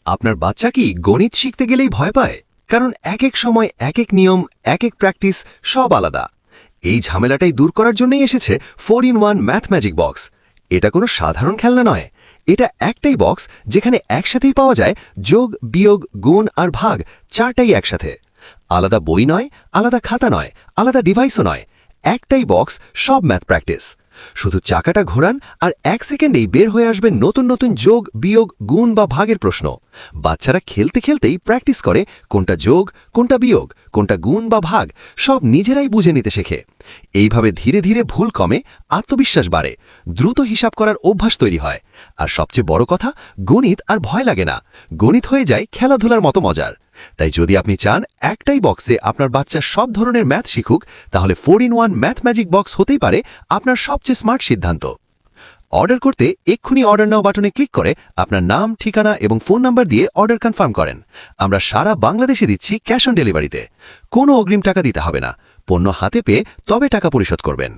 আপনার বাচ্চা কি গণিত শিখতে গেলেই ভয় পায়? কারণ এক এক সময় এক এক নিয়ম, এক এক প্র্যাকটিস সব আলাদা। এই ঝামেলাটাই দূর করার জন্যই এসেছে 4-in-1 ম্যাথ ম্যাজিক বক্স। এটা কোনো সাধারণ খেলনা নয়। এটা একটাই বক্স যেখানে একসাথেই পাওয়া যায় যোগ, বিয়োগ, গুণ আর ভাগ চারটাই একসাথে। আলাদা বই নয়, আলাদা খাতা নয়, আলাদা ডিভাইসও নয়। একটাই বক্স, সব ম্যাথ প্র্যাকটিস। শুধু চাকাটা ঘোরান আর 1 সেকেন্ডেই বের হয়ে আসবে নতুন নতুন যোগ, বিয়োগ, গুণ বা ভাগের প্রশ্ন। বাচ্চারা খেলতে খেলতেই প্র্যাকটিস করে কোনটা যোগ, কোনটা বিয়োগ, কোনটা গুণ বা ভাগ সব নিজেরাই বুঝে নিতে শেখে। এইভাবে ধীরে ধীরে ভুল কমে, আত্মবিশ্বাস বাড়ে, দ্রুত হিসাব করার অভ্যাস তৈরি হয়। আর সবচেয়ে বড় কথা, গণিত আর ভয় লাগে না। গণিত হয়ে যায় খেলাধুলার মতো মজার। তাই যদি আপনি চান একটাই বক্সে আপনার বাচ্চা সব ধরনের ম্যাথ শিখুক, তাহলে 4-in-1 ম্যাথ ম্যাজিক বক্স হতেই পারে আপনার সবচেয়ে স্মার্ট সিদ্ধান্ত। অর্ডার করতে এক্ষুনি অর্ডার নাও বাটনে ক্লিক করে আপনার নাম, ঠিকানা এবং ফোন নাম্বার দিয়ে অর্ডার কনফার্ম করেন। আমরা সারা বাংলাদেশে দিচ্ছি ক্যাশ অন ডেলিভারিতে। কোনো অগ্রিম টাকা দিতে হবে না। পণ্য হাতে পেয়ে তবে টাকা পরিশোধ করবেন।